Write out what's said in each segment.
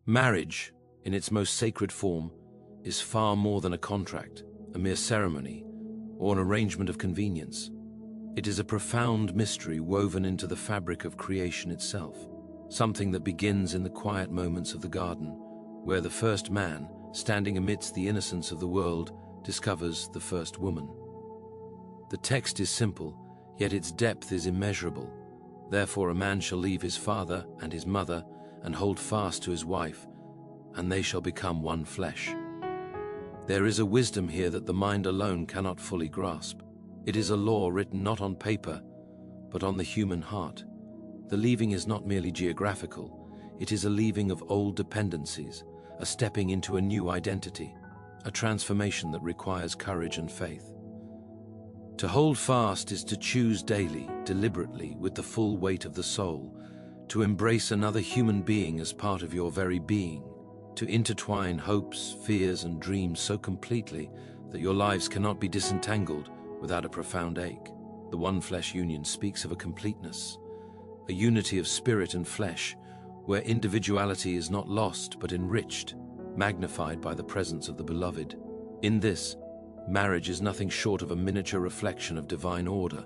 Marriage, in its most sacred form, is far more than a contract, a mere ceremony, or an arrangement of convenience. It is a profound mystery woven into the fabric of creation itself, something that begins in the quiet moments of the garden, where the first man, standing amidst the innocence of the world, discovers the first woman. The text is simple, yet its depth is immeasurable. Therefore a man shall leave his father and his mother, and hold fast to his wife, and they shall become one flesh. There is a wisdom here that the mind alone cannot fully grasp. It is a law written not on paper, but on the human heart. The leaving is not merely geographical, it is a leaving of old dependencies, a stepping into a new identity, a transformation that requires courage and faith. To hold fast is to choose daily, deliberately, with the full weight of the soul, to embrace another human being as part of your very being, to intertwine hopes, fears, and dreams so completely that your lives cannot be disentangled without a profound ache. The one flesh union speaks of a completeness, a unity of spirit and flesh, where individuality is not lost but enriched, magnified by the presence of the beloved. In this, marriage is nothing short of a miniature reflection of divine order,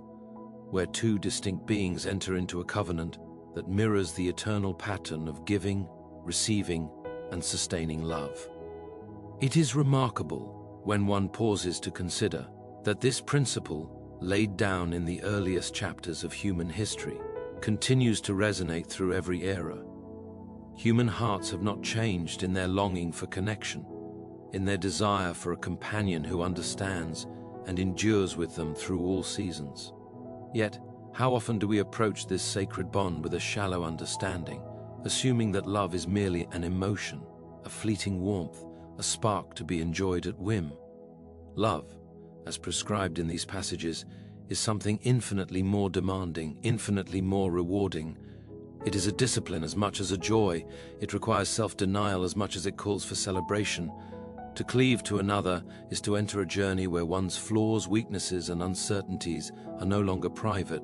where two distinct beings enter into a covenant that mirrors the eternal pattern of giving, receiving, and sustaining love. It is remarkable, when one pauses to consider, that this principle, laid down in the earliest chapters of human history, continues to resonate through every era. Human hearts have not changed in their longing for connection, in their desire for a companion who understands and endures with them through all seasons. Yet, how often do we approach this sacred bond with a shallow understanding, assuming that love is merely an emotion, a fleeting warmth, a spark to be enjoyed at whim? Love, as prescribed in these passages, is something infinitely more demanding, infinitely more rewarding. It is a discipline as much as a joy. It requires self-denial as much as it calls for celebration. To cleave to another is to enter a journey where one's flaws, weaknesses, and uncertainties are no longer private,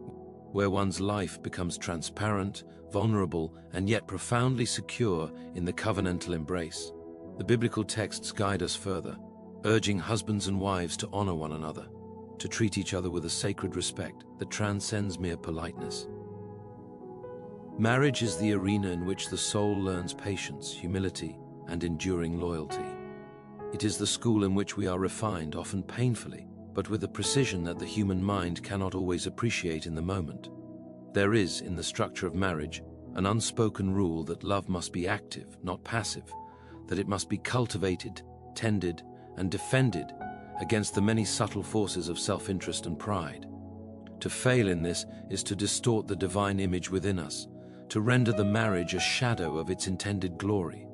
where one's life becomes transparent, vulnerable, and yet profoundly secure in the covenantal embrace. The biblical texts guide us further, urging husbands and wives to honor one another, to treat each other with a sacred respect that transcends mere politeness. Marriage is the arena in which the soul learns patience, humility, and enduring loyalty. It is the school in which we are refined, often painfully, but with a precision that the human mind cannot always appreciate in the moment. There is, in the structure of marriage, an unspoken rule that love must be active, not passive, that it must be cultivated, tended, and defended against the many subtle forces of self-interest and pride. To fail in this is to distort the divine image within us, to render the marriage a shadow of its intended glory.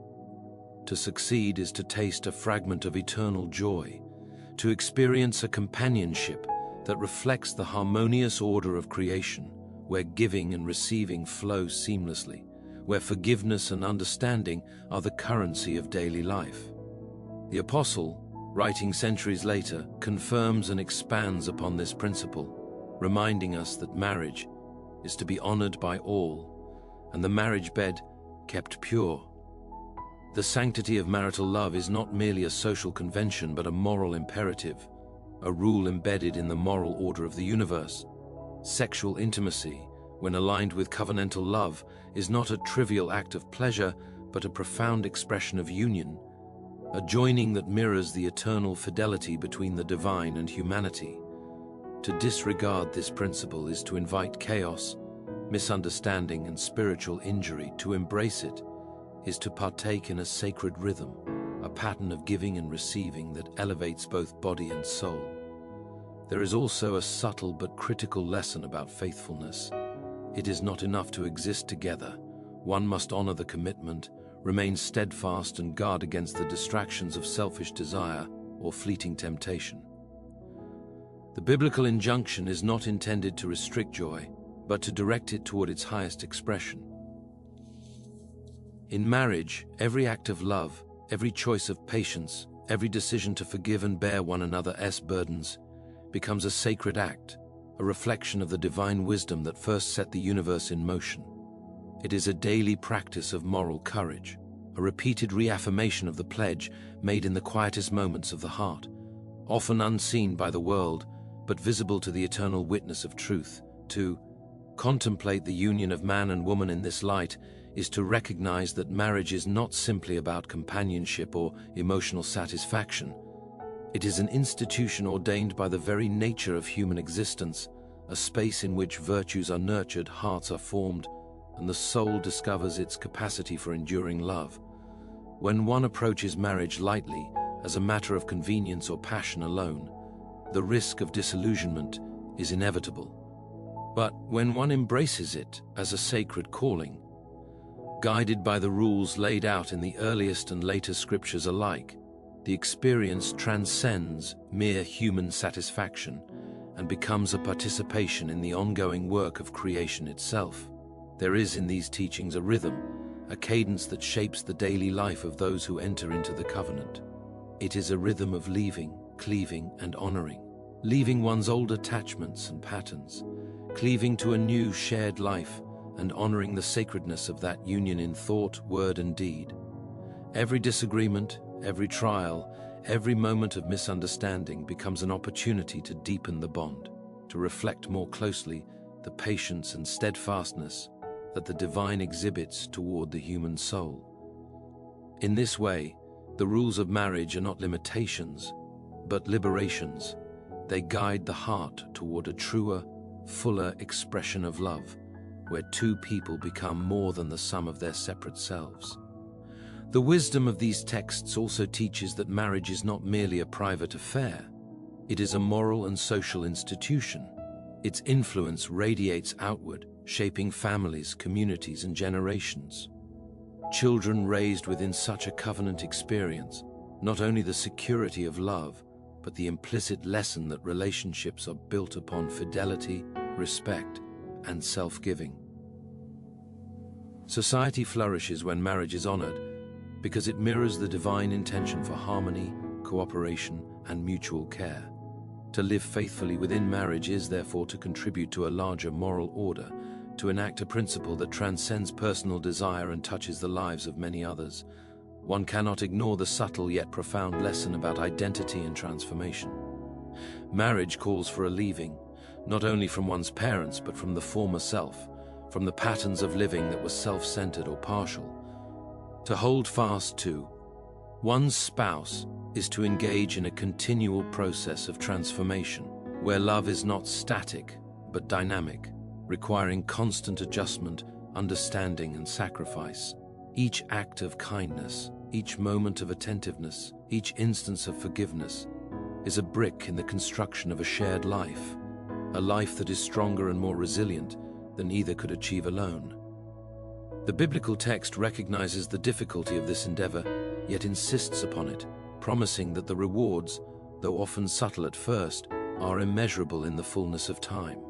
To succeed is to taste a fragment of eternal joy, to experience a companionship that reflects the harmonious order of creation, where giving and receiving flow seamlessly, where forgiveness and understanding are the currency of daily life. The Apostle, writing centuries later, confirms and expands upon this principle, reminding us that marriage is to be honored by all, and the marriage bed kept pure. The sanctity of marital love is not merely a social convention but a moral imperative, a rule embedded in the moral order of the universe. Sexual intimacy, when aligned with covenantal love, is not a trivial act of pleasure but a profound expression of union, a joining that mirrors the eternal fidelity between the divine and humanity. To disregard this principle is to invite chaos, misunderstanding, and spiritual injury. To embrace it is to partake in a sacred rhythm, a pattern of giving and receiving that elevates both body and soul. There is also a subtle but critical lesson about faithfulness. It is not enough to exist together. One must honor the commitment, remain steadfast, and guard against the distractions of selfish desire or fleeting temptation. The biblical injunction is not intended to restrict joy, but to direct it toward its highest expression. In marriage, every act of love, every choice of patience, every decision to forgive and bear one another's burdens becomes a sacred act, a reflection of the divine wisdom that first set the universe in motion. It is a daily practice of moral courage, a repeated reaffirmation of the pledge made in the quietest moments of the heart, often unseen by the world, but visible to the eternal witness of truth. To contemplate the union of man and woman in this light is to recognize that marriage is not simply about companionship or emotional satisfaction. It is an institution ordained by the very nature of human existence, a space in which virtues are nurtured, hearts are formed, and the soul discovers its capacity for enduring love. When one approaches marriage lightly, as a matter of convenience or passion alone, the risk of disillusionment is inevitable. But when one embraces it as a sacred calling, guided by the rules laid out in the earliest and later scriptures alike, the experience transcends mere human satisfaction and becomes a participation in the ongoing work of creation itself. There is in these teachings a rhythm, a cadence that shapes the daily life of those who enter into the covenant. It is a rhythm of leaving, cleaving, and honoring, leaving one's old attachments and patterns, cleaving to a new shared life, and honoring the sacredness of that union in thought, word, and deed. Every disagreement, every trial, every moment of misunderstanding becomes an opportunity to deepen the bond, to reflect more closely the patience and steadfastness that the divine exhibits toward the human soul. In this way, the rules of marriage are not limitations, but liberations. They guide the heart toward a truer, fuller expression of love, where two people become more than the sum of their separate selves. The wisdom of these texts also teaches that marriage is not merely a private affair. It is a moral and social institution. Its influence radiates outward, shaping families, communities, and generations. Children raised within such a covenant experience not only the security of love, but the implicit lesson that relationships are built upon fidelity, respect, and self-giving. Society flourishes when marriage is honored because it mirrors the divine intention for harmony, cooperation, and mutual care. To live faithfully within marriage is therefore to contribute to a larger moral order, to enact a principle that transcends personal desire and touches the lives of many others. One cannot ignore the subtle yet profound lesson about identity and transformation. Marriage calls for a leaving, not only from one's parents but from the former self, from the patterns of living that were self-centered or partial. To hold fast to one's spouse is to engage in a continual process of transformation, where love is not static but dynamic, requiring constant adjustment, understanding, and sacrifice. Each act of kindness, each moment of attentiveness, each instance of forgiveness is a brick in the construction of a shared life, a life that is stronger and more resilient than either could achieve alone. The biblical text recognizes the difficulty of this endeavor, yet insists upon it, promising that the rewards, though often subtle at first, are immeasurable in the fullness of time.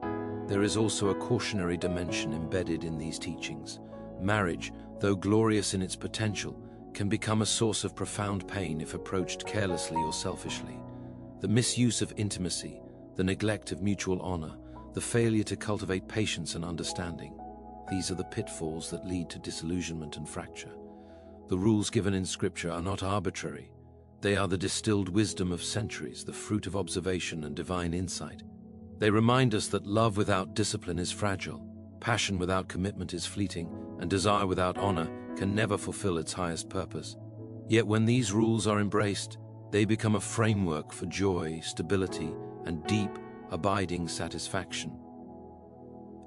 There is also a cautionary dimension embedded in these teachings. Marriage, though glorious in its potential, can become a source of profound pain if approached carelessly or selfishly. The misuse of intimacy, the neglect of mutual honor, the failure to cultivate patience and understanding. These are the pitfalls that lead to disillusionment and fracture. The rules given in Scripture are not arbitrary. They are the distilled wisdom of centuries, the fruit of observation and divine insight. They remind us that love without discipline is fragile, passion without commitment is fleeting, and desire without honor can never fulfill its highest purpose. Yet when these rules are embraced, they become a framework for joy, stability, and deep, abiding satisfaction.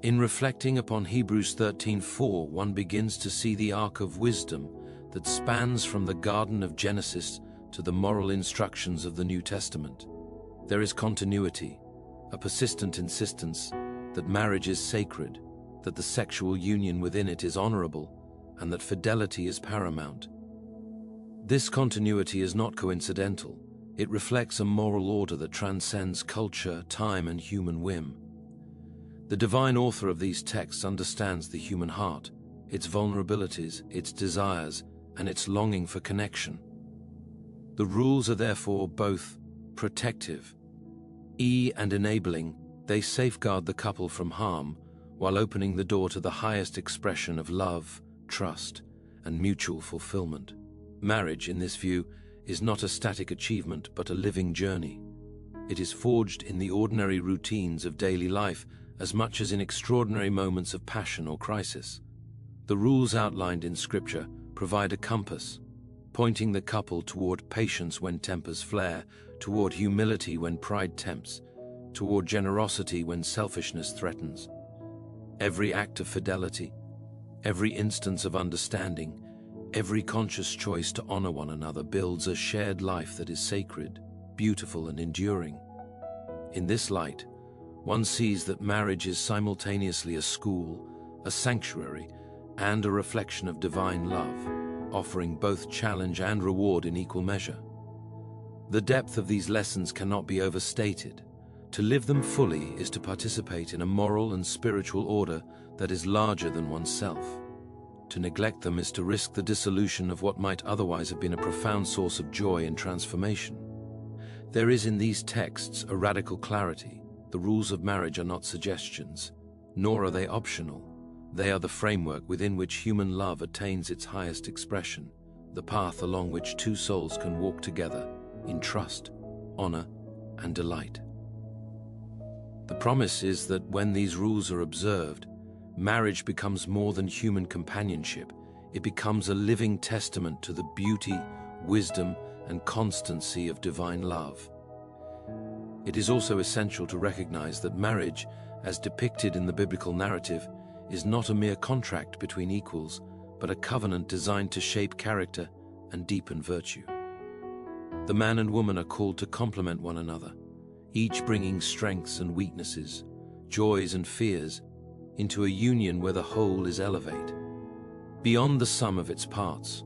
In reflecting upon Hebrews 13:4, one begins to see the arc of wisdom that spans from the Garden of Genesis to the moral instructions of the New Testament. There is continuity, a persistent insistence that marriage is sacred, that the sexual union within it is honorable, and that fidelity is paramount. This continuity is not coincidental. It reflects a moral order that transcends culture, time, and human whim. The divine author of these texts understands the human heart, its vulnerabilities, its desires, and its longing for connection. The rules are therefore both protective and enabling. They safeguard the couple from harm while opening the door to the highest expression of love, trust, and mutual fulfillment. Marriage, in this view, is not a static achievement but a living journey. It is forged in the ordinary routines of daily life as much as in extraordinary moments of passion or crisis. The rules outlined in Scripture provide a compass, pointing the couple toward patience when tempers flare, toward humility when pride tempts, toward generosity when selfishness threatens. Every act of fidelity, every instance of understanding, every conscious choice to honor one another builds a shared life that is sacred, beautiful, and enduring. In this light, one sees that marriage is simultaneously a school, a sanctuary, and a reflection of divine love, offering both challenge and reward in equal measure. The depth of these lessons cannot be overstated. To live them fully is to participate in a moral and spiritual order that is larger than oneself. To neglect them is to risk the dissolution of what might otherwise have been a profound source of joy and transformation. There is in these texts a radical clarity. The rules of marriage are not suggestions, nor are they optional. They are the framework within which human love attains its highest expression, the path along which two souls can walk together in trust, honor, and delight. The promise is that when these rules are observed, marriage becomes more than human companionship. It becomes a living testament to the beauty, wisdom, and constancy of divine love. It is also essential to recognize that marriage, as depicted in the biblical narrative, is not a mere contract between equals, but a covenant designed to shape character and deepen virtue. The man and woman are called to complement one another, each bringing strengths and weaknesses, joys and fears, into a union where the whole is elevate. Beyond the sum of its parts,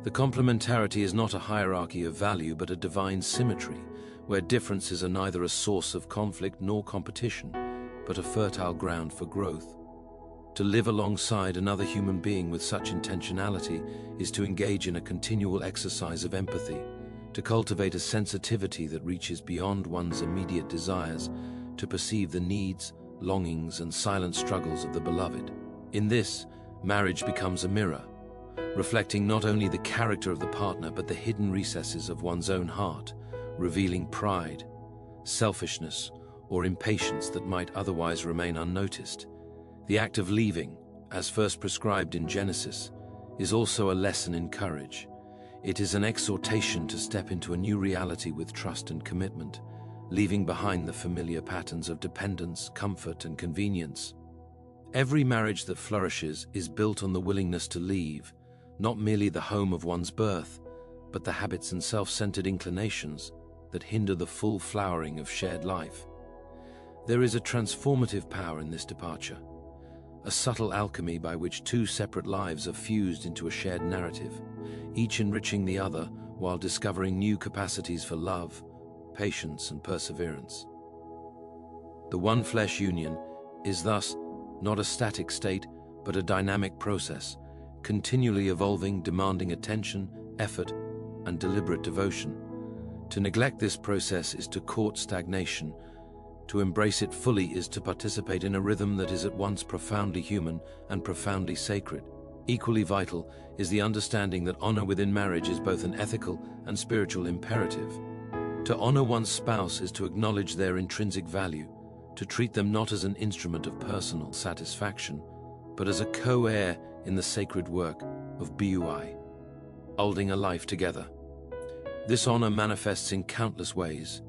the complementarity is not a hierarchy of value but a divine symmetry, where differences are neither a source of conflict nor competition, but a fertile ground for growth. To live alongside another human being with such intentionality is to engage in a continual exercise of empathy, to cultivate a sensitivity that reaches beyond one's immediate desires, to perceive the needs, longings, and silent struggles of the beloved. In this, marriage becomes a mirror, reflecting not only the character of the partner but the hidden recesses of one's own heart, revealing pride, selfishness, or impatience that might otherwise remain unnoticed. The act of leaving, as first prescribed in Genesis, is also a lesson in courage. It is an exhortation to step into a new reality with trust and commitment, leaving behind the familiar patterns of dependence, comfort, and convenience. Every marriage that flourishes is built on the willingness to leave, not merely the home of one's birth, but the habits and self-centered inclinations that hinder the full flowering of shared life. There is a transformative power in this departure, a subtle alchemy by which two separate lives are fused into a shared narrative, each enriching the other while discovering new capacities for love, patience, and perseverance. The one flesh union is thus not a static state, but a dynamic process, continually evolving, demanding attention, effort, and deliberate devotion. To neglect this process is to court stagnation. To embrace it fully is to participate in a rhythm that is at once profoundly human and profoundly sacred. Equally vital is the understanding that honor within marriage is both an ethical and spiritual imperative. To honor one's spouse is to acknowledge their intrinsic value, to treat them not as an instrument of personal satisfaction, but as a co-heir in the sacred work of BUI, holding a life together. This honor manifests in countless ways,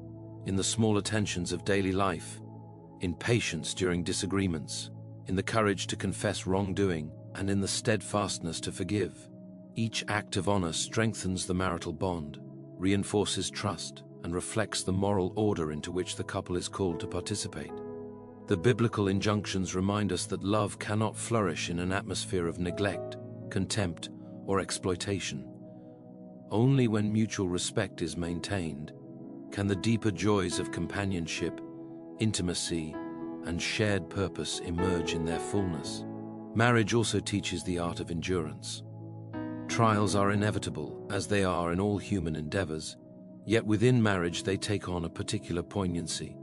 in the small attentions of daily life, in patience during disagreements, in the courage to confess wrongdoing, and in the steadfastness to forgive. Each act of honor strengthens the marital bond, reinforces trust, and reflects the moral order into which the couple is called to participate. The biblical injunctions remind us that love cannot flourish in an atmosphere of neglect, contempt, or exploitation. Only when mutual respect is maintained can the deeper joys of companionship, intimacy, and shared purpose emerge in their fullness. Marriage also teaches the art of endurance. Trials are inevitable, as they are in all human endeavors, yet within marriage they take on a particular poignancy.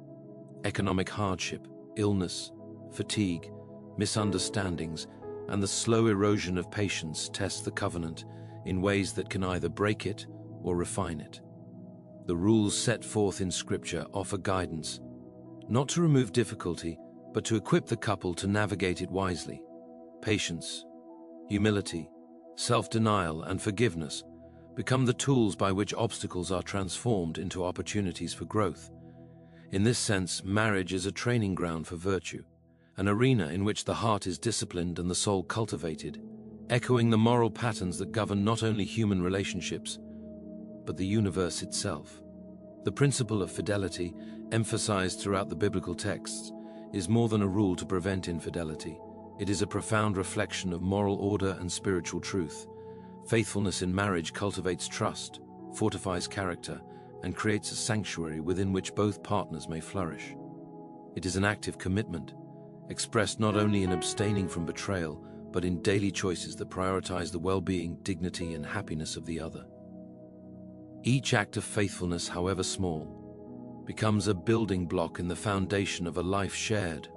Economic hardship, illness, fatigue, misunderstandings, and the slow erosion of patience test the covenant in ways that can either break it or refine it. The rules set forth in Scripture offer guidance, not to remove difficulty, but to equip the couple to navigate it wisely. Patience, humility, self-denial, and forgiveness become the tools by which obstacles are transformed into opportunities for growth. In this sense, marriage is a training ground for virtue, an arena in which the heart is disciplined and the soul cultivated, echoing the moral patterns that govern not only human relationships, but the universe itself. The principle of fidelity, emphasized throughout the biblical texts, is more than a rule to prevent infidelity. It is a profound reflection of moral order and spiritual truth. Faithfulness in marriage cultivates trust, fortifies character, and creates a sanctuary within which both partners may flourish. It is an active commitment, expressed not only in abstaining from betrayal, but in daily choices that prioritize the well-being, dignity, and happiness of the other. Each act of faithfulness, however small, becomes a building block in the foundation of a life shared.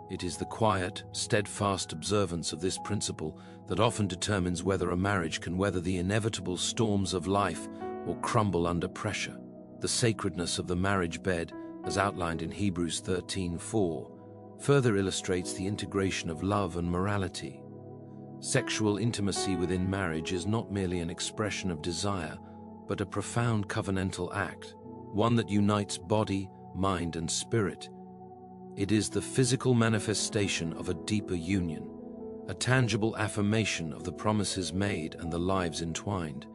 It is the quiet, steadfast observance of this principle that often determines whether a marriage can weather the inevitable storms of life or crumble under pressure. The sacredness of the marriage bed, as outlined in Hebrews 13:4, further illustrates the integration of love and morality. Sexual intimacy within marriage is not merely an expression of desire, but a profound covenantal act, one that unites body, mind, and spirit. It is the physical manifestation of a deeper union, a tangible affirmation of the promises made and the lives entwined.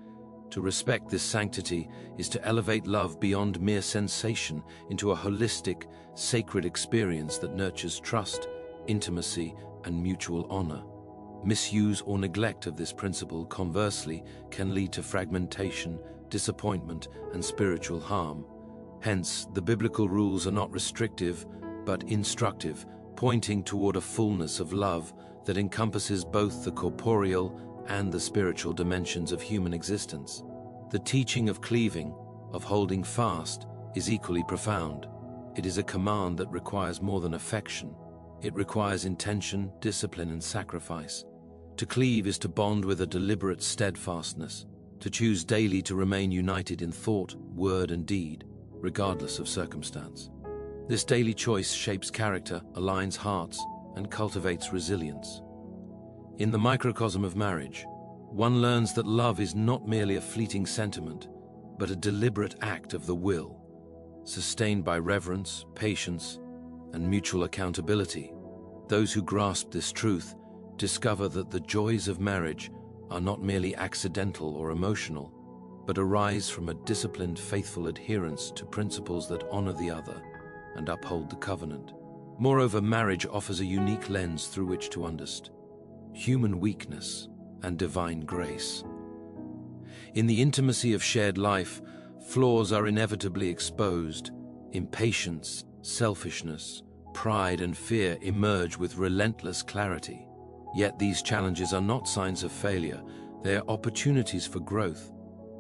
To respect this sanctity is to elevate love beyond mere sensation into a holistic, sacred experience that nurtures trust, intimacy, and mutual honor. Misuse or neglect of this principle, conversely, can lead to fragmentation, disappointment, and spiritual harm. Hence, the biblical rules are not restrictive, but instructive, pointing toward a fullness of love that encompasses both the corporeal and the spiritual dimensions of human existence. The teaching of cleaving, of holding fast, is equally profound. It is a command that requires more than affection. It requires intention, discipline, and sacrifice. To cleave is to bond with a deliberate steadfastness, to choose daily to remain united in thought, word, and deed, regardless of circumstance. This daily choice shapes character, aligns hearts, and cultivates resilience. In the microcosm of marriage, one learns that love is not merely a fleeting sentiment, but a deliberate act of the will, sustained by reverence, patience, and mutual accountability. Those who grasp this truth discover that the joys of marriage are not merely accidental or emotional, but arise from a disciplined, faithful adherence to principles that honor the other and uphold the covenant. Moreover, marriage offers a unique lens through which to understand human weakness and divine grace. In the intimacy of shared life, flaws are inevitably exposed. Impatience, selfishness, pride, and fear emerge with relentless clarity. Yet these challenges are not signs of failure, they are opportunities for growth,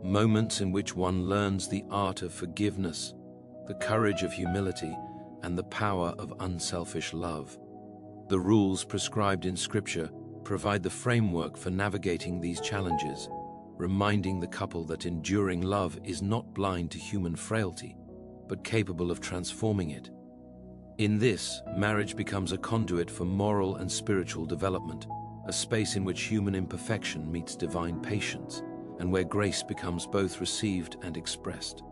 moments in which one learns the art of forgiveness, the courage of humility, and the power of unselfish love. The rules prescribed in Scripture provide the framework for navigating these challenges, reminding the couple that enduring love is not blind to human frailty, but capable of transforming it. In this, marriage becomes a conduit for moral and spiritual development, a space in which human imperfection meets divine patience, and where grace becomes both received and expressed.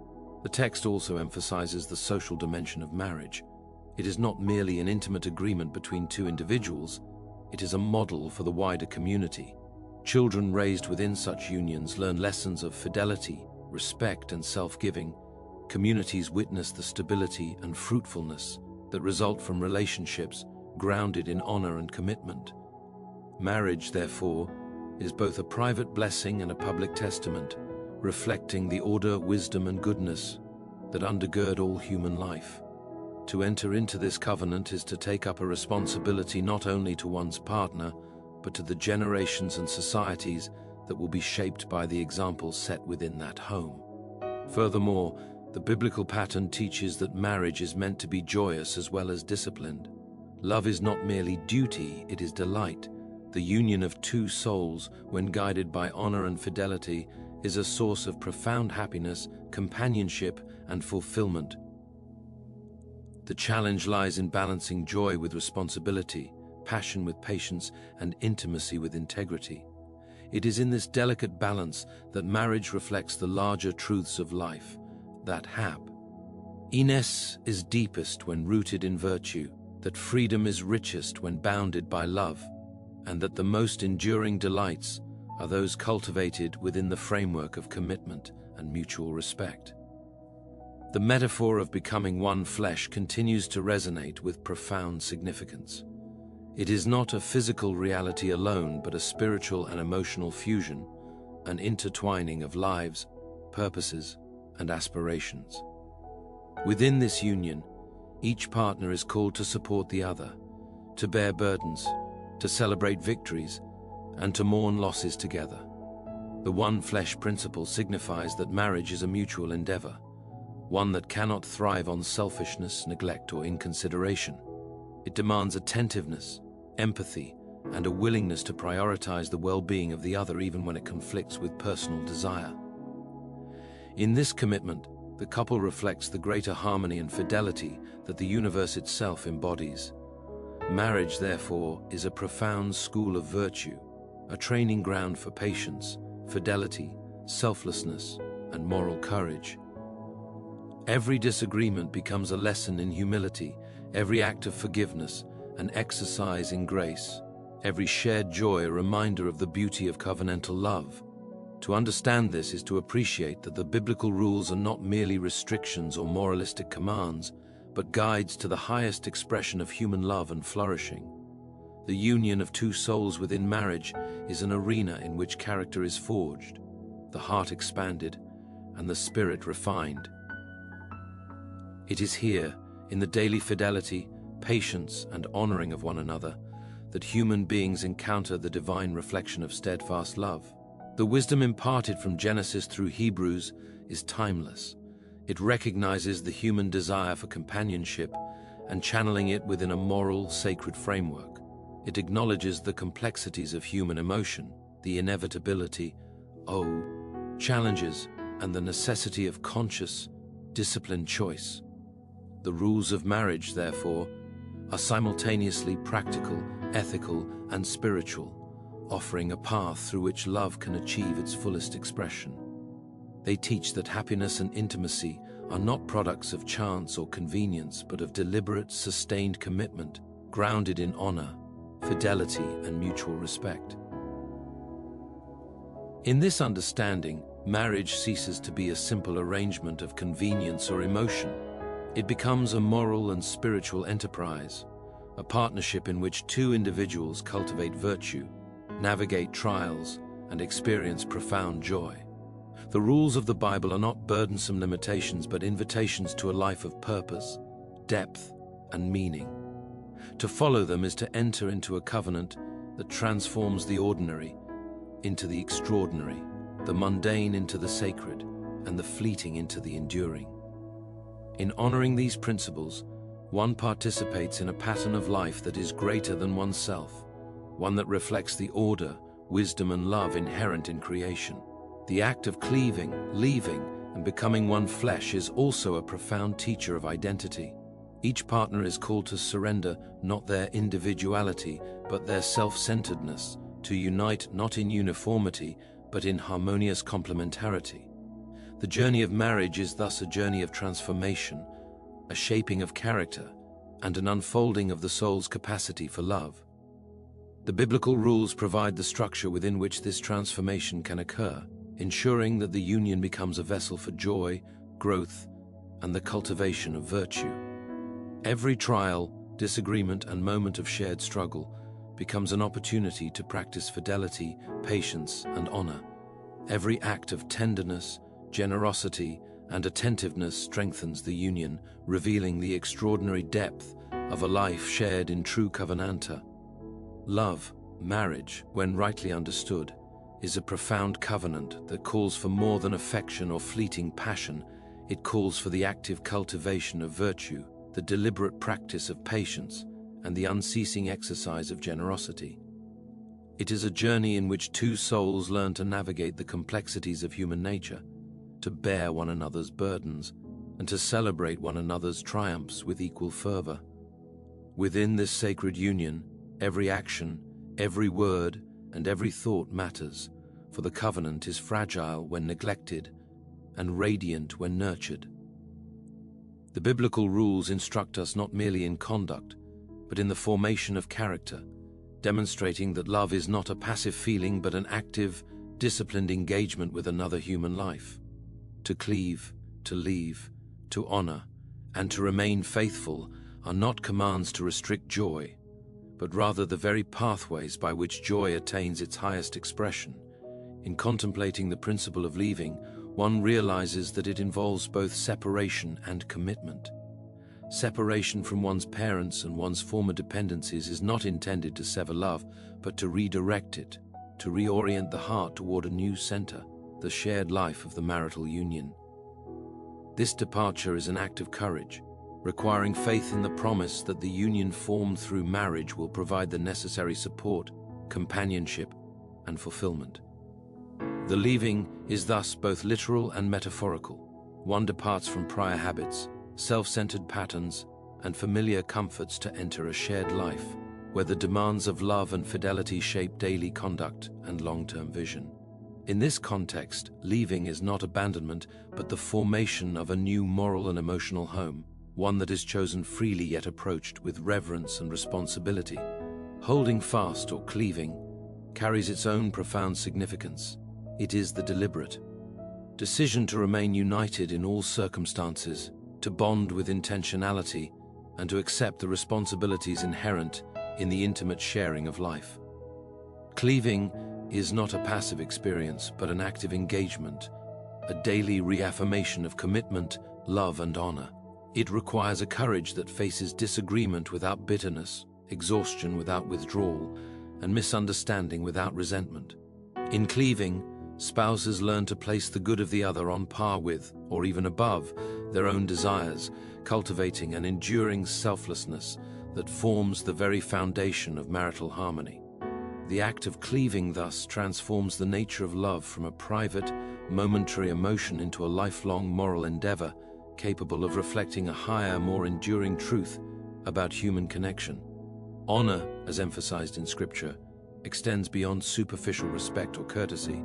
The text also emphasizes the social dimension of marriage. It is not merely an intimate agreement between two individuals, it is a model for the wider community. Children raised within such unions learn lessons of fidelity, respect, and self-giving. Communities witness the stability and fruitfulness that result from relationships grounded in honor and commitment. Marriage, therefore, is both a private blessing and a public testament, reflecting the order, wisdom, and goodness that undergird all human life. To enter into this covenant is to take up a responsibility not only to one's partner, but to the generations and societies that will be shaped by the examples set within that home. Furthermore, the biblical pattern teaches that marriage is meant to be joyous as well as disciplined. Love is not merely duty, it is delight, The union of two souls, when guided by honor and fidelity, is a source of profound happiness, companionship, and fulfillment. The challenge lies in balancing joy with responsibility, passion with patience, and intimacy with integrity. It is in this delicate balance that marriage reflects the larger truths of life, that happiness is deepest when rooted in virtue, that freedom is richest when bounded by love, and that the most enduring delights are those cultivated within the framework of commitment and mutual respect. The metaphor of becoming one flesh continues to resonate with profound significance. It is not a physical reality alone, but a spiritual and emotional fusion, an intertwining of lives, purposes, and aspirations. Within this union, each partner is called to support the other, to bear burdens, to celebrate victories, and to mourn losses together. The one flesh principle signifies that marriage is a mutual endeavor, one that cannot thrive on selfishness, neglect, or inconsideration. It demands attentiveness, empathy, and a willingness to prioritize the well-being of the other even when it conflicts with personal desire. In this commitment, the couple reflects the greater harmony and fidelity that the universe itself embodies. Marriage, therefore, is a profound school of virtue, a training ground for patience, fidelity, selflessness, and moral courage. Every disagreement becomes a lesson in humility, every act of forgiveness an exercise in grace, every shared joy a reminder of the beauty of covenantal love. To understand this is to appreciate that the biblical rules are not merely restrictions or moralistic commands, but guides to the highest expression of human love and flourishing. The union of two souls within marriage is an arena in which character is forged, the heart expanded, and the spirit refined. It is here, in the daily fidelity, patience, and honoring of one another, that human beings encounter the divine reflection of steadfast love. The wisdom imparted from Genesis through Hebrews is timeless. It recognizes the human desire for companionship and channeling it within a moral, sacred framework. It acknowledges the complexities of human emotion, the inevitability, challenges, and the necessity of conscious, disciplined choice. The rules of marriage, therefore, are simultaneously practical, ethical, and spiritual, offering a path through which love can achieve its fullest expression. They teach that happiness and intimacy are not products of chance or convenience, but of deliberate, sustained commitment, grounded in honor, fidelity, and mutual respect. In this understanding, marriage ceases to be a simple arrangement of convenience or emotion. It becomes a moral and spiritual enterprise, a partnership in which two individuals cultivate virtue, navigate trials, and experience profound joy. The rules of the Bible are not burdensome limitations, but invitations to a life of purpose, depth, and meaning. To follow them is to enter into a covenant that transforms the ordinary into the extraordinary, the mundane into the sacred, and the fleeting into the enduring. In honoring these principles, one participates in a pattern of life that is greater than oneself, one that reflects the order, wisdom, and love inherent in creation. The act of cleaving, leaving, and becoming one flesh is also a profound teacher of identity. Each partner is called to surrender not their individuality, but their self-centeredness, to unite not in uniformity, but in harmonious complementarity. The journey of marriage is thus a journey of transformation, a shaping of character, and an unfolding of the soul's capacity for love. The biblical rules provide the structure within which this transformation can occur, ensuring that the union becomes a vessel for joy, growth, and the cultivation of virtue. Every trial, disagreement, and moment of shared struggle becomes an opportunity to practice fidelity, patience, and honor. Every act of tenderness, generosity, and attentiveness strengthens the union, revealing the extraordinary depth of a life shared in true covenanta. Love, marriage, when rightly understood, is a profound covenant that calls for more than affection or fleeting passion. It calls for the active cultivation of virtue, the deliberate practice of patience, and the unceasing exercise of generosity. It is a journey in which two souls learn to navigate the complexities of human nature, to bear one another's burdens, and to celebrate one another's triumphs with equal fervor. Within this sacred union, every action, every word, and every thought matters, for the covenant is fragile when neglected and radiant when nurtured. The biblical rules instruct us not merely in conduct, but in the formation of character, demonstrating that love is not a passive feeling but an active, disciplined engagement with another human life. To cleave, to leave, to honor, and to remain faithful are not commands to restrict joy, but rather the very pathways by which joy attains its highest expression. In contemplating the principle of leaving, one realizes that it involves both separation and commitment. Separation from one's parents and one's former dependencies is not intended to sever love, but to redirect it, to reorient the heart toward a new center, the shared life of the marital union. This departure is an act of courage, requiring faith in the promise that the union formed through marriage will provide the necessary support, companionship, and fulfillment. The leaving is thus both literal and metaphorical. One departs from prior habits, self-centered patterns, and familiar comforts to enter a shared life, where the demands of love and fidelity shape daily conduct and long-term vision. In this context, leaving is not abandonment, but the formation of a new moral and emotional home, one that is chosen freely yet approached with reverence and responsibility. Holding fast or cleaving carries its own profound significance. It is the deliberate decision to remain united in all circumstances, to bond with intentionality, and to accept the responsibilities inherent in the intimate sharing of life. Cleaving is not a passive experience, but an active engagement, a daily reaffirmation of commitment, love, and honor. It requires a courage that faces disagreement without bitterness, exhaustion without withdrawal, and misunderstanding without resentment. In cleaving, spouses learn to place the good of the other on par with, or even above, their own desires, cultivating an enduring selflessness that forms the very foundation of marital harmony. The act of cleaving thus transforms the nature of love from a private, momentary emotion into a lifelong moral endeavor, capable of reflecting a higher, more enduring truth about human connection. Honor, as emphasized in Scripture, extends beyond superficial respect or courtesy.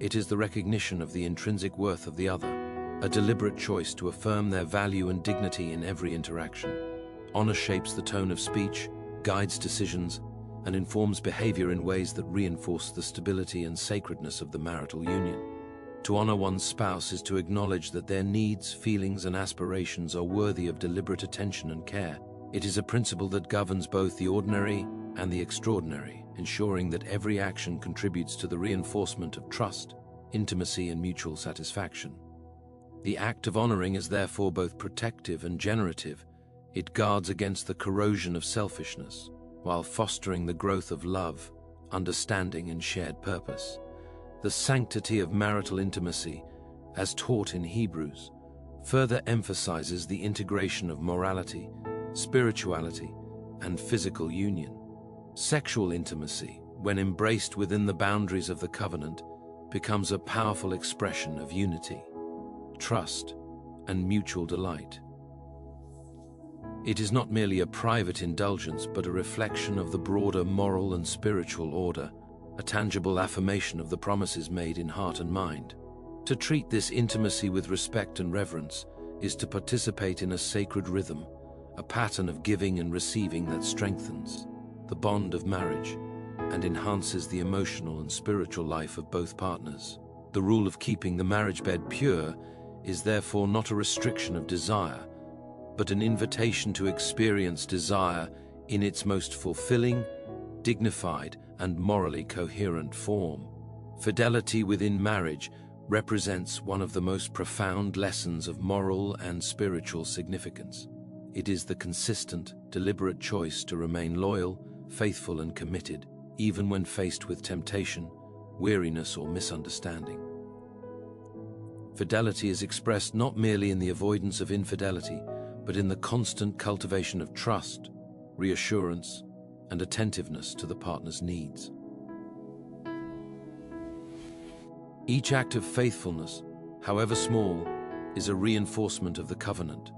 It is the recognition of the intrinsic worth of the other, a deliberate choice to affirm their value and dignity in every interaction. Honor shapes the tone of speech, guides decisions, and informs behavior in ways that reinforce the stability and sacredness of the marital union. To honor one's spouse is to acknowledge that their needs, feelings, and aspirations are worthy of deliberate attention and care. It is a principle that governs both the ordinary and the extraordinary, ensuring that every action contributes to the reinforcement of trust, intimacy, and mutual satisfaction. The act of honoring is therefore both protective and generative. It guards against the corrosion of selfishness, while fostering the growth of love, understanding, and shared purpose. The sanctity of marital intimacy, as taught in Hebrews, further emphasizes the integration of morality, spirituality, and physical union. Sexual intimacy, when embraced within the boundaries of the covenant, becomes a powerful expression of unity, trust, and mutual delight. It is not merely a private indulgence, but a reflection of the broader moral and spiritual order, a tangible affirmation of the promises made in heart and mind. To treat this intimacy with respect and reverence is to participate in a sacred rhythm, a pattern of giving and receiving that strengthens the bond of marriage and enhances the emotional and spiritual life of both partners. The rule of keeping the marriage bed pure is therefore not a restriction of desire, but an invitation to experience desire in its most fulfilling, dignified, and morally coherent form. Fidelity within marriage represents one of the most profound lessons of moral and spiritual significance. It is the consistent, deliberate choice to remain loyal, faithful, and committed, even when faced with temptation, weariness, or misunderstanding. Fidelity is expressed not merely in the avoidance of infidelity, but in the constant cultivation of trust, reassurance, and attentiveness to the partner's needs. Each act of faithfulness, however small, is a reinforcement of the covenant,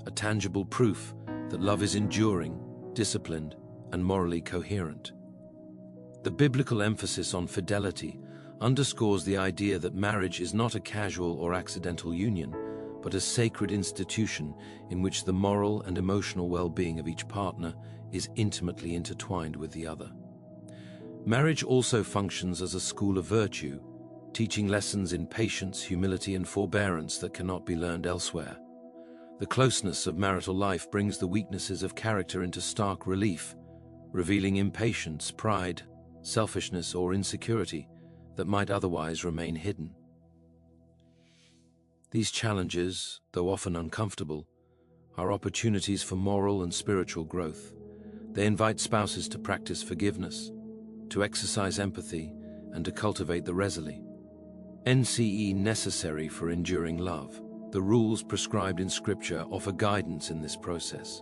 a tangible proof that love is enduring, disciplined, and morally coherent. The biblical emphasis on fidelity underscores the idea that marriage is not a casual or accidental union, but a sacred institution in which the moral and emotional well-being of each partner is intimately intertwined with the other. Marriage also functions as a school of virtue, teaching lessons in patience, humility, and forbearance that cannot be learned elsewhere. The closeness of marital life brings the weaknesses of character into stark relief, revealing impatience, pride, selfishness, or insecurity that might otherwise remain hidden. These challenges, though often uncomfortable, are opportunities for moral and spiritual growth. They invite spouses to practice forgiveness, to exercise empathy, and to cultivate the resili. NCE necessary for enduring love. The rules prescribed in Scripture offer guidance in this process,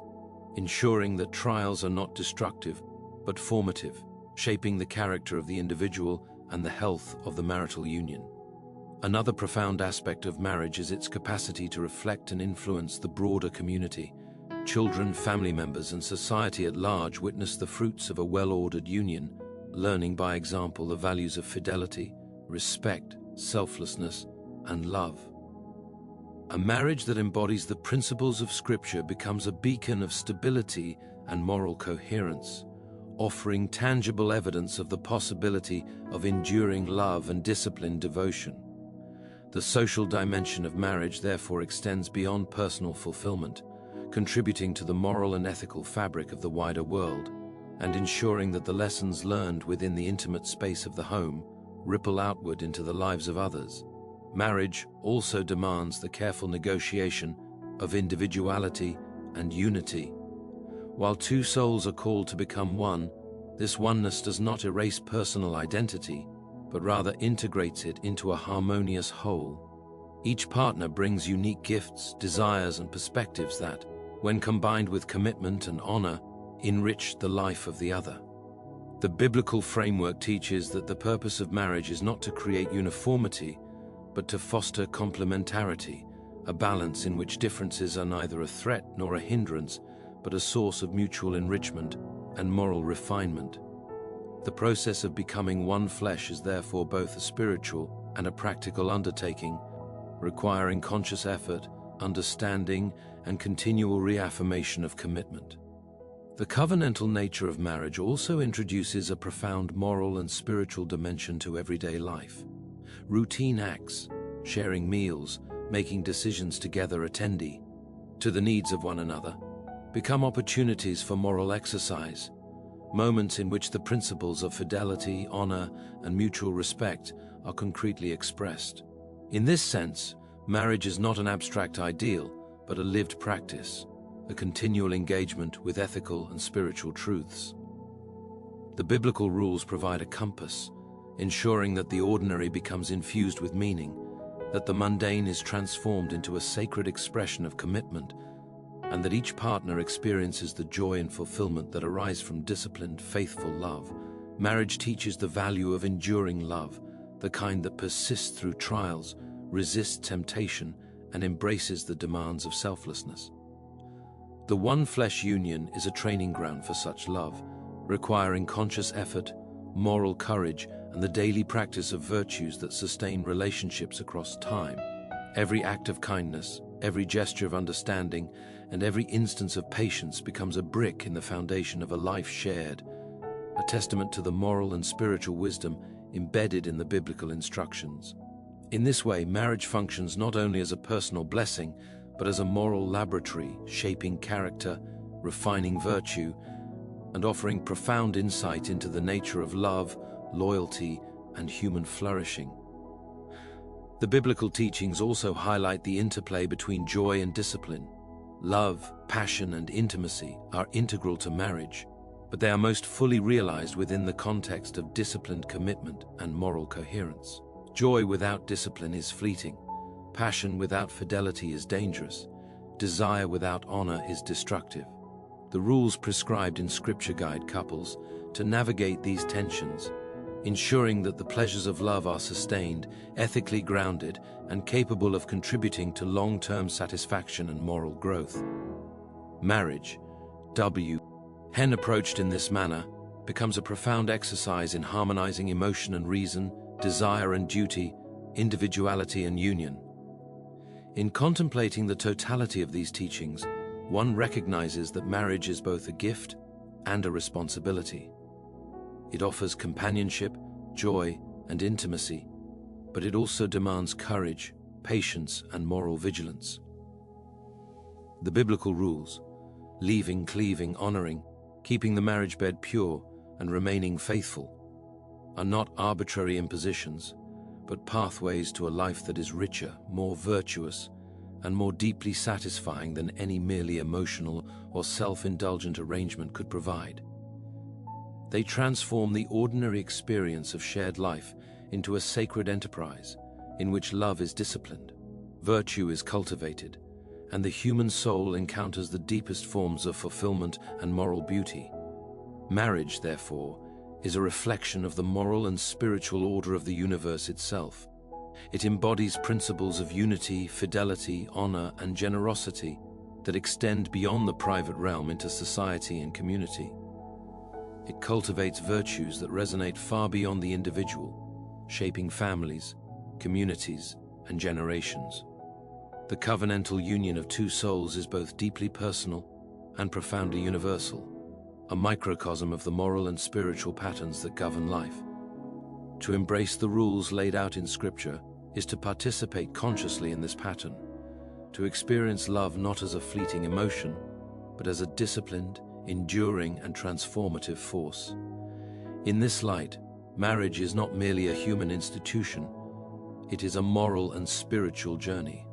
ensuring that trials are not destructive, but formative, shaping the character of the individual and the health of the marital union. Another profound aspect of marriage is its capacity to reflect and influence the broader community. Children, family members, and society at large witness the fruits of a well-ordered union, learning by example the values of fidelity, respect, selflessness, and love. A marriage that embodies the principles of Scripture becomes a beacon of stability and moral coherence, offering tangible evidence of the possibility of enduring love and disciplined devotion. The social dimension of marriage therefore extends beyond personal fulfillment, contributing to the moral and ethical fabric of the wider world, and ensuring that the lessons learned within the intimate space of the home ripple outward into the lives of others. Marriage also demands the careful negotiation of individuality and unity. While two souls are called to become one, this oneness does not erase personal identity, but rather integrates it into a harmonious whole. Each partner brings unique gifts, desires, and perspectives that, when combined with commitment and honor, enrich the life of the other. The biblical framework teaches that the purpose of marriage is not to create uniformity, but to foster complementarity, a balance in which differences are neither a threat nor a hindrance, but a source of mutual enrichment and moral refinement. The process of becoming one flesh is therefore both a spiritual and a practical undertaking, requiring conscious effort, understanding, and continual reaffirmation of commitment. The covenantal nature of marriage also introduces a profound moral and spiritual dimension to everyday life. Routine acts, sharing meals, making decisions together, attending to the needs of one another, become opportunities for moral exercise, moments in which the principles of fidelity, honor, and mutual respect are concretely expressed. In this sense, marriage is not an abstract ideal, but a lived practice, a continual engagement with ethical and spiritual truths. The biblical rules provide a compass, ensuring that the ordinary becomes infused with meaning, that the mundane is transformed into a sacred expression of commitment, and that each partner experiences the joy and fulfillment that arise from disciplined, faithful love. Marriage teaches the value of enduring love, the kind that persists through trials, resists temptation, and embraces the demands of selflessness. The one-flesh union is a training ground for such love, requiring conscious effort, moral courage, and the daily practice of virtues that sustain relationships across time. Every act of kindness, every gesture of understanding, and every instance of patience becomes a brick in the foundation of a life shared, a testament to the moral and spiritual wisdom embedded in the biblical instructions. In this way, marriage functions not only as a personal blessing, but as a moral laboratory, shaping character, refining virtue, and offering profound insight into the nature of love, loyalty, and human flourishing. The biblical teachings also highlight the interplay between joy and discipline. Love, passion, and intimacy are integral to marriage, but they are most fully realized within the context of disciplined commitment and moral coherence. Joy without discipline is fleeting. Passion without fidelity is dangerous. Desire without honor is destructive. The rules prescribed in Scripture guide couples to navigate these tensions, ensuring that the pleasures of love are sustained, ethically grounded, and capable of contributing to long-term satisfaction and moral growth. Marriage, when approached in this manner, becomes a profound exercise in harmonizing emotion and reason, desire and duty, individuality and union. In contemplating the totality of these teachings, one recognizes that marriage is both a gift and a responsibility. It offers companionship, joy, and intimacy, but it also demands courage, patience, and moral vigilance. The biblical rules, leaving, cleaving, honoring, keeping the marriage bed pure, and remaining faithful, are not arbitrary impositions, but pathways to a life that is richer, more virtuous, and more deeply satisfying than any merely emotional or self-indulgent arrangement could provide. They transform the ordinary experience of shared life into a sacred enterprise in which love is disciplined, virtue is cultivated, and the human soul encounters the deepest forms of fulfillment and moral beauty. Marriage, therefore, is a reflection of the moral and spiritual order of the universe itself. It embodies principles of unity, fidelity, honor, and generosity that extend beyond the private realm into society and community. It cultivates virtues that resonate far beyond the individual, shaping families, communities, and generations. The covenantal union of two souls is both deeply personal and profoundly universal, a microcosm of the moral and spiritual patterns that govern life. To embrace the rules laid out in Scripture is to participate consciously in this pattern, to experience love not as a fleeting emotion, but as a disciplined, enduring, and transformative force. In this light, marriage is not merely a human institution, it is a moral and spiritual journey,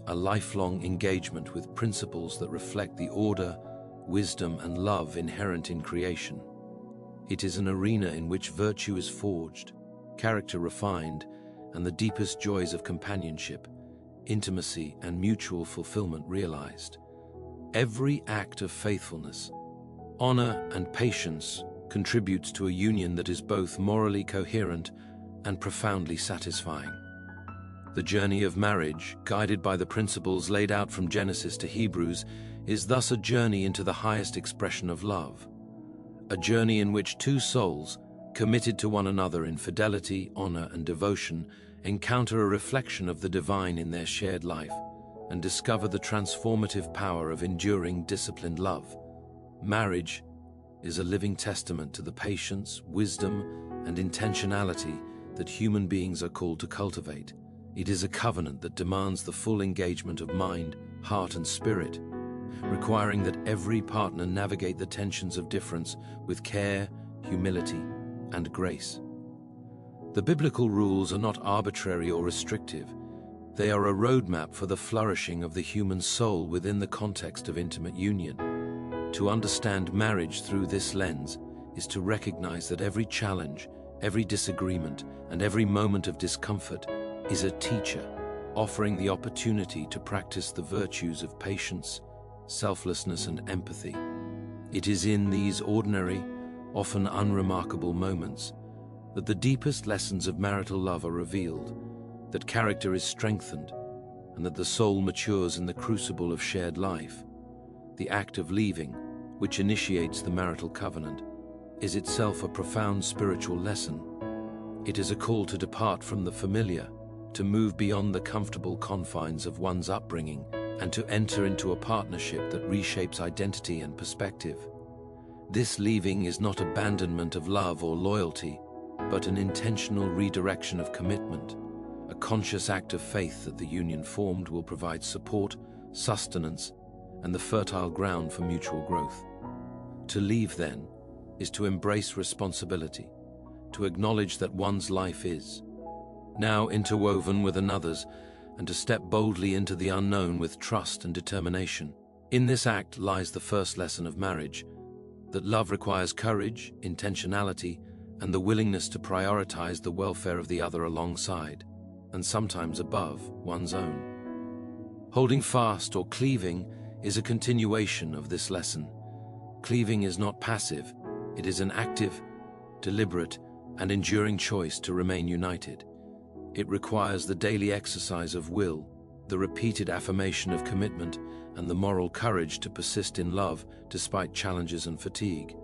a lifelong engagement with principles that reflect the order, wisdom, and love inherent in creation. It is an arena in which virtue is forged, character refined, and the deepest joys of companionship, intimacy, and mutual fulfillment realized. Every act of faithfulness, honor, and patience contributes to a union that is both morally coherent and profoundly satisfying. The journey of marriage, guided by the principles laid out from Genesis to Hebrews, is thus a journey into the highest expression of love, a journey in which two souls, committed to one another in fidelity, honor, and devotion, encounter a reflection of the divine in their shared life and discover the transformative power of enduring, disciplined love. Marriage is a living testament to the patience, wisdom, and intentionality that human beings are called to cultivate. It is a covenant that demands the full engagement of mind, heart, and spirit, requiring that every partner navigate the tensions of difference with care, humility, and grace. The biblical rules are not arbitrary or restrictive. They are a roadmap for the flourishing of the human soul within the context of intimate union. To understand marriage through this lens is to recognize that every challenge, every disagreement, and every moment of discomfort is a teacher, offering the opportunity to practice the virtues of patience, selflessness, and empathy. It is in these ordinary, often unremarkable moments that the deepest lessons of marital love are revealed, that character is strengthened, and that the soul matures in the crucible of shared life. The act of leaving, which initiates the marital covenant, is itself a profound spiritual lesson. It is a call to depart from the familiar, to move beyond the comfortable confines of one's upbringing, and to enter into a partnership that reshapes identity and perspective. This leaving is not abandonment of love or loyalty, but an intentional redirection of commitment, a conscious act of faith that the union formed will provide support, sustenance, and the fertile ground for mutual growth. To leave, then, is to embrace responsibility, to acknowledge that one's life is now interwoven with another's, and to step boldly into the unknown with trust and determination. In this act lies the first lesson of marriage, that love requires courage, intentionality, and the willingness to prioritize the welfare of the other alongside, and sometimes above, one's own. Holding fast or cleaving is a continuation of this lesson. Cleaving is not passive, it is an active, deliberate, and enduring choice to remain united. It requires the daily exercise of will, the repeated affirmation of commitment, and the moral courage to persist in love despite challenges and fatigue.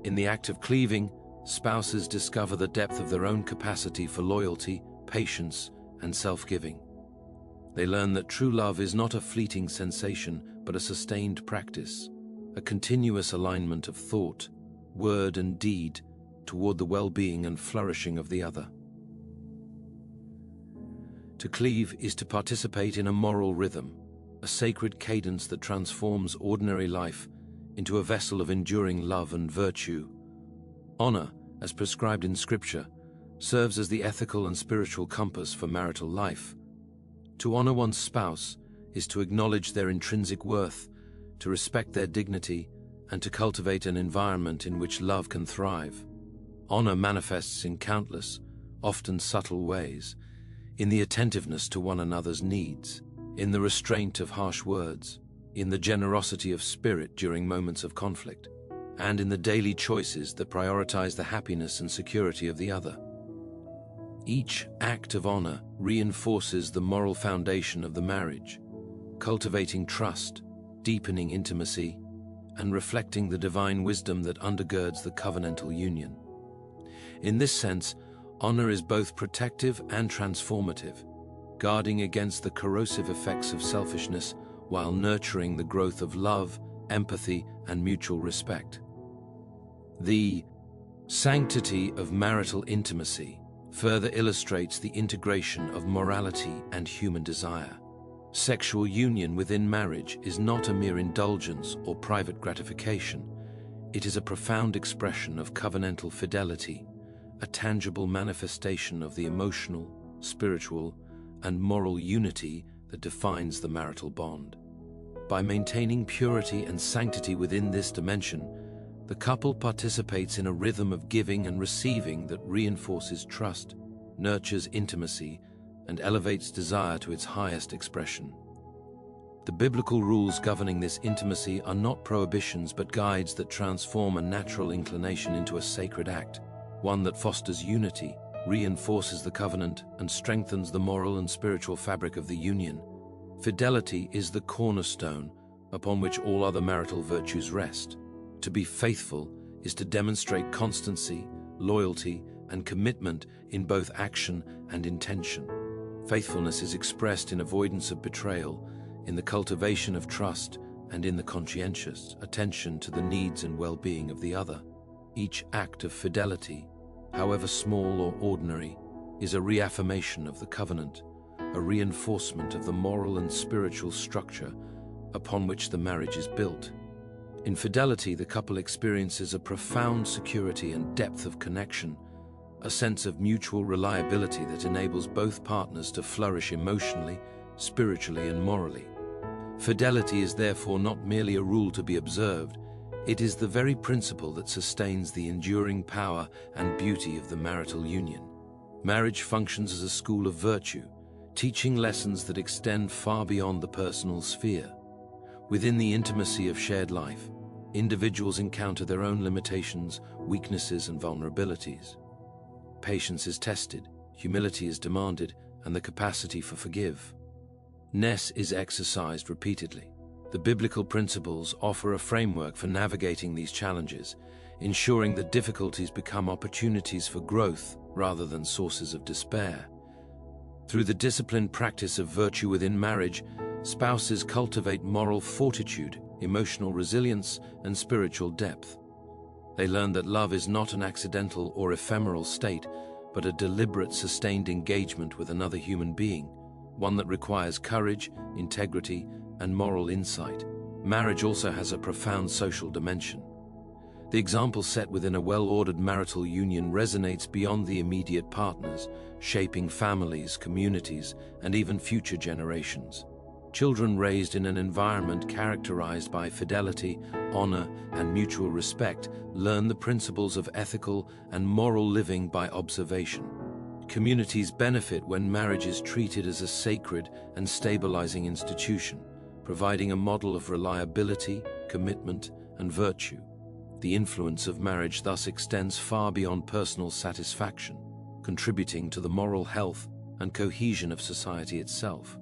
In the act of cleaving, spouses discover the depth of their own capacity for loyalty, patience, and self-giving. They learn that true love is not a fleeting sensation, but a sustained practice, a continuous alignment of thought, word, and deed toward the well-being and flourishing of the other. To cleave is to participate in a moral rhythm, a sacred cadence that transforms ordinary life into a vessel of enduring love and virtue. Honor, as prescribed in Scripture, serves as the ethical and spiritual compass for marital life. To honor one's spouse is to acknowledge their intrinsic worth, to respect their dignity, and to cultivate an environment in which love can thrive. Honor manifests in countless, often subtle ways, in the attentiveness to one another's needs, in the restraint of harsh words, in the generosity of spirit during moments of conflict, and in the daily choices that prioritize the happiness and security of the other. Each act of honor reinforces the moral foundation of the marriage, cultivating trust, deepening intimacy, and reflecting the divine wisdom that undergirds the covenantal union. In this sense, honor is both protective and transformative, guarding against the corrosive effects of selfishness while nurturing the growth of love, empathy, and mutual respect. The sanctity of marital intimacy further illustrates the integration of morality and human desire. Sexual union within marriage is not a mere indulgence or private gratification. It is a profound expression of covenantal fidelity, a tangible manifestation of the emotional, spiritual, and moral unity that defines the marital bond. By maintaining purity and sanctity within this dimension, the couple participates in a rhythm of giving and receiving that reinforces trust, nurtures intimacy, and elevates desire to its highest expression. The biblical rules governing this intimacy are not prohibitions but guides that transform a natural inclination into a sacred act, one that fosters unity, reinforces the covenant, and strengthens the moral and spiritual fabric of the union. Fidelity is the cornerstone upon which all other marital virtues rest. To be faithful is to demonstrate constancy, loyalty, and commitment in both action and intention. Faithfulness is expressed in avoidance of betrayal, in the cultivation of trust, and in the conscientious attention to the needs and well-being of the other. Each act of fidelity, however small or ordinary, is a reaffirmation of the covenant, a reinforcement of the moral and spiritual structure upon which the marriage is built. In fidelity, the couple experiences a profound security and depth of connection, a sense of mutual reliability that enables both partners to flourish emotionally, spiritually, and morally. Fidelity is therefore not merely a rule to be observed, it is the very principle that sustains the enduring power and beauty of the marital union. Marriage functions as a school of virtue, teaching lessons that extend far beyond the personal sphere. Within the intimacy of shared life, individuals encounter their own limitations, weaknesses, and vulnerabilities. Patience is tested, humility is demanded, and the capacity for forgiveness is exercised repeatedly. The biblical principles offer a framework for navigating these challenges, ensuring that difficulties become opportunities for growth rather than sources of despair. Through the disciplined practice of virtue within marriage, spouses cultivate moral fortitude, emotional resilience, and spiritual depth. They learn that love is not an accidental or ephemeral state, but a deliberate, sustained engagement with another human being, one that requires courage, integrity, and moral insight. Marriage also has a profound social dimension. The example set within a well-ordered marital union resonates beyond the immediate partners, shaping families, communities, and even future generations. Children raised in an environment characterized by fidelity, honor, and mutual respect learn the principles of ethical and moral living by observation. Communities benefit when marriage is treated as a sacred and stabilizing institution, providing a model of reliability, commitment, and virtue. The influence of marriage thus extends far beyond personal satisfaction, contributing to the moral health and cohesion of society itself.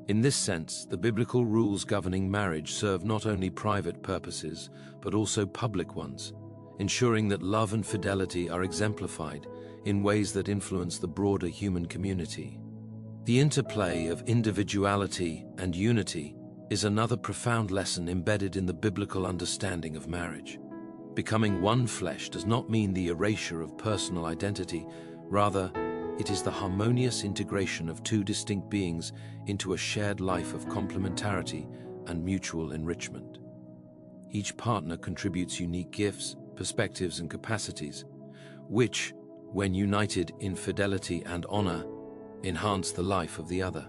In this sense, the biblical rules governing marriage serve not only private purposes, but also public ones, ensuring that love and fidelity are exemplified in ways that influence the broader human community. The interplay of individuality and unity is another profound lesson embedded in the biblical understanding of marriage. Becoming one flesh does not mean the erasure of personal identity. Rather, it is the harmonious integration of two distinct beings into a shared life of complementarity and mutual enrichment. Each partner contributes unique gifts, perspectives, and capacities, which, when united in fidelity and honor, enhance the life of the other.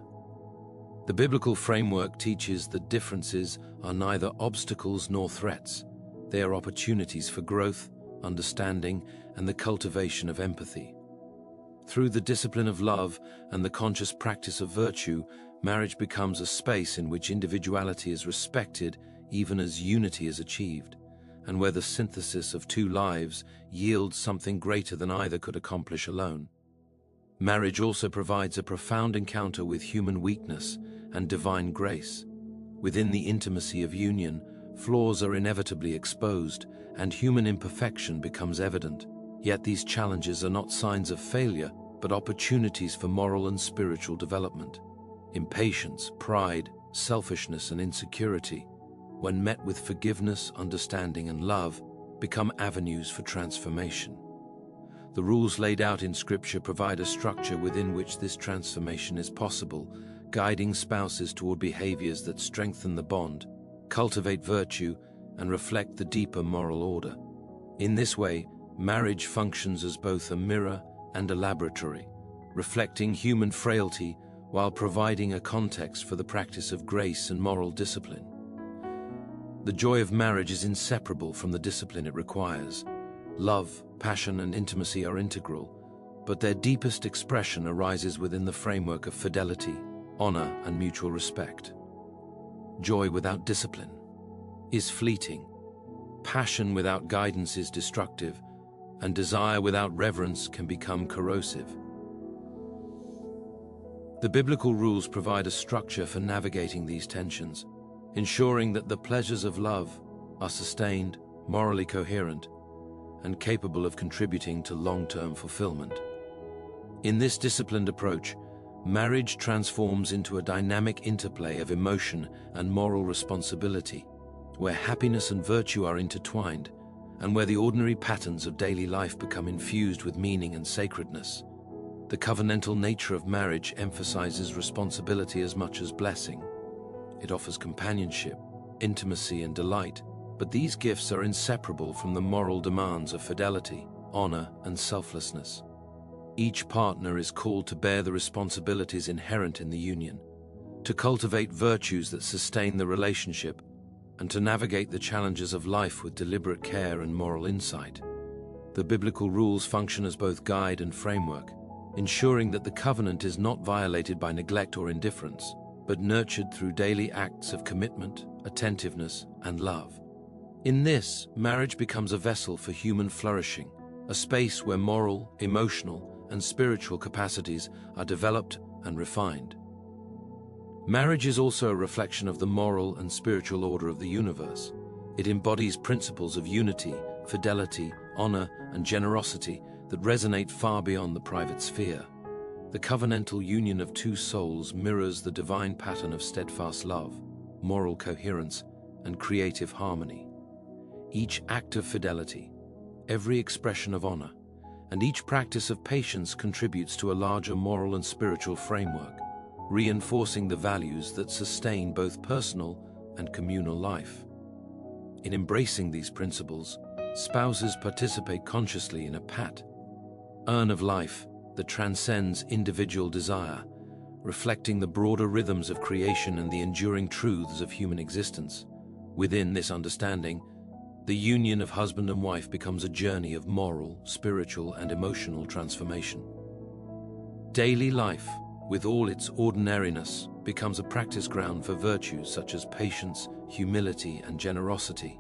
The biblical framework teaches that differences are neither obstacles nor threats. They are opportunities for growth, understanding, and the cultivation of empathy. Through the discipline of love and the conscious practice of virtue, marriage becomes a space in which individuality is respected even as unity is achieved, and where the synthesis of two lives yields something greater than either could accomplish alone. Marriage also provides a profound encounter with human weakness and divine grace. Within the intimacy of union, flaws are inevitably exposed, and human imperfection becomes evident. Yet these challenges are not signs of failure, but opportunities for moral and spiritual development. Impatience, pride, selfishness, and insecurity, when met with forgiveness, understanding, and love, become avenues for transformation. The rules laid out in Scripture provide a structure within which this transformation is possible, guiding spouses toward behaviors that strengthen the bond, cultivate virtue, and reflect the deeper moral order. In this way, marriage functions as both a mirror and a laboratory, reflecting human frailty while providing a context for the practice of grace and moral discipline. The joy of marriage is inseparable from the discipline it requires. Love, passion, and intimacy are integral, but their deepest expression arises within the framework of fidelity, honor, and mutual respect. Joy without discipline is fleeting. Passion without guidance is destructive, and desire without reverence can become corrosive. The biblical rules provide a structure for navigating these tensions, ensuring that the pleasures of love are sustained, morally coherent, and capable of contributing to long-term fulfillment. In this disciplined approach, marriage transforms into a dynamic interplay of emotion and moral responsibility, where happiness and virtue are intertwined, and where the ordinary patterns of daily life become infused with meaning and sacredness. The covenantal nature of marriage emphasizes responsibility as much as blessing. It offers companionship, intimacy, and delight, but these gifts are inseparable from the moral demands of fidelity, honor, and selflessness. Each partner is called to bear the responsibilities inherent in the union, to cultivate virtues that sustain the relationship, and to navigate the challenges of life with deliberate care and moral insight. The biblical rules function as both guide and framework, ensuring that the covenant is not violated by neglect or indifference, but nurtured through daily acts of commitment, attentiveness, and love. In this, marriage becomes a vessel for human flourishing, a space where moral, emotional, and spiritual capacities are developed and refined. Marriage is also a reflection of the moral and spiritual order of the universe. It embodies principles of unity, fidelity, honor, and generosity that resonate far beyond the private sphere. The covenantal union of two souls mirrors the divine pattern of steadfast love, moral coherence, and creative harmony. Each act of fidelity, every expression of honor, and each practice of patience contributes to a larger moral and spiritual framework, reinforcing the values that sustain both personal and communal life. In embracing these principles, spouses participate consciously in a pattern of life that transcends individual desire, reflecting the broader rhythms of creation and the enduring truths of human existence. Within this understanding, the union of husband and wife becomes a journey of moral, spiritual, and emotional transformation. Daily life, with all its ordinariness, becomes a practice ground for virtues such as patience, humility, and generosity.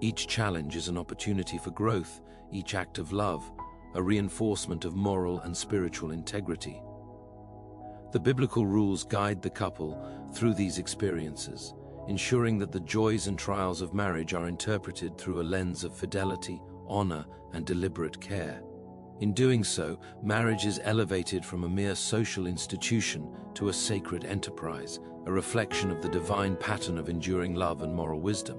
Each challenge is an opportunity for growth, each act of love, a reinforcement of moral and spiritual integrity. The biblical rules guide the couple through these experiences, ensuring that the joys and trials of marriage are interpreted through a lens of fidelity, honor, and deliberate care. In doing so, marriage is elevated from a mere social institution to a sacred enterprise, a reflection of the divine pattern of enduring love and moral wisdom.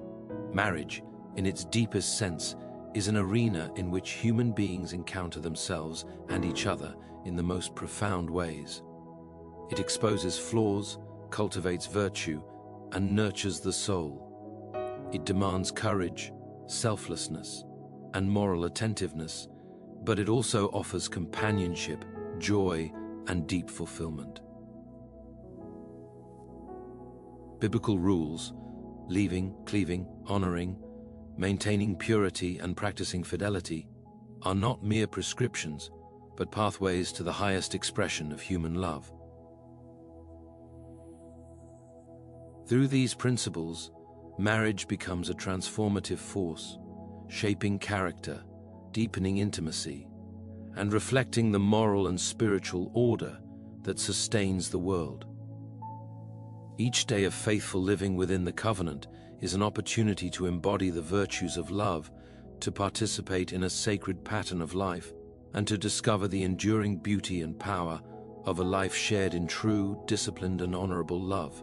Marriage, in its deepest sense, is an arena in which human beings encounter themselves and each other in the most profound ways. It exposes flaws, cultivates virtue, and nurtures the soul. It demands courage, selflessness, and moral attentiveness, but it also offers companionship, joy, and deep fulfillment. Biblical rules, leaving, cleaving, honoring, maintaining purity, and practicing fidelity, are not mere prescriptions, but pathways to the highest expression of human love. Through these principles, marriage becomes a transformative force, shaping character, deepening intimacy, and reflecting the moral and spiritual order that sustains the world. Each day of faithful living within the covenant is an opportunity to embody the virtues of love, to participate in a sacred pattern of life, and to discover the enduring beauty and power of a life shared in true, disciplined, and honorable love.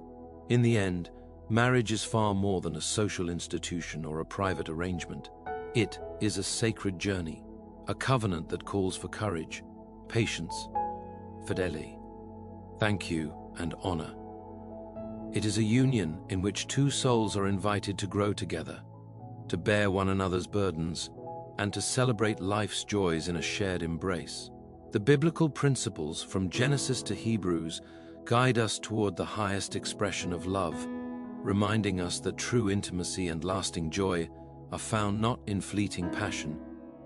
In the end, marriage is far more than a social institution or a private arrangement. It is a sacred journey, a covenant that calls for courage, patience, fidelity, thank you, and honor. It is a union in which two souls are invited to grow together, to bear one another's burdens, and to celebrate life's joys in a shared embrace. The biblical principles from Genesis to Hebrews guide us toward the highest expression of love, reminding us that true intimacy and lasting joy are found not in fleeting passion,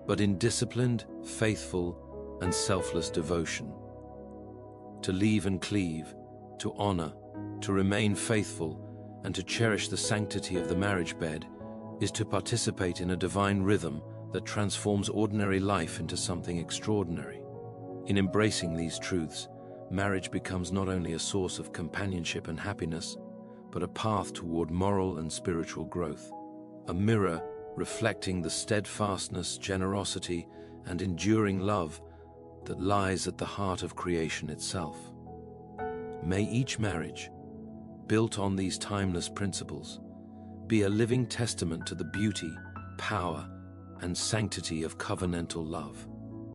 but in disciplined, faithful, and selfless devotion. To leave and cleave, to honor, to remain faithful, and to cherish the sanctity of the marriage bed is to participate in a divine rhythm that transforms ordinary life into something extraordinary. In embracing these truths, marriage becomes not only a source of companionship and happiness, but a path toward moral and spiritual growth, a mirror reflecting the steadfastness, generosity, and enduring love that lies at the heart of creation itself. May each marriage, built on these timeless principles, be a living testament to the beauty, power, and sanctity of covenantal love.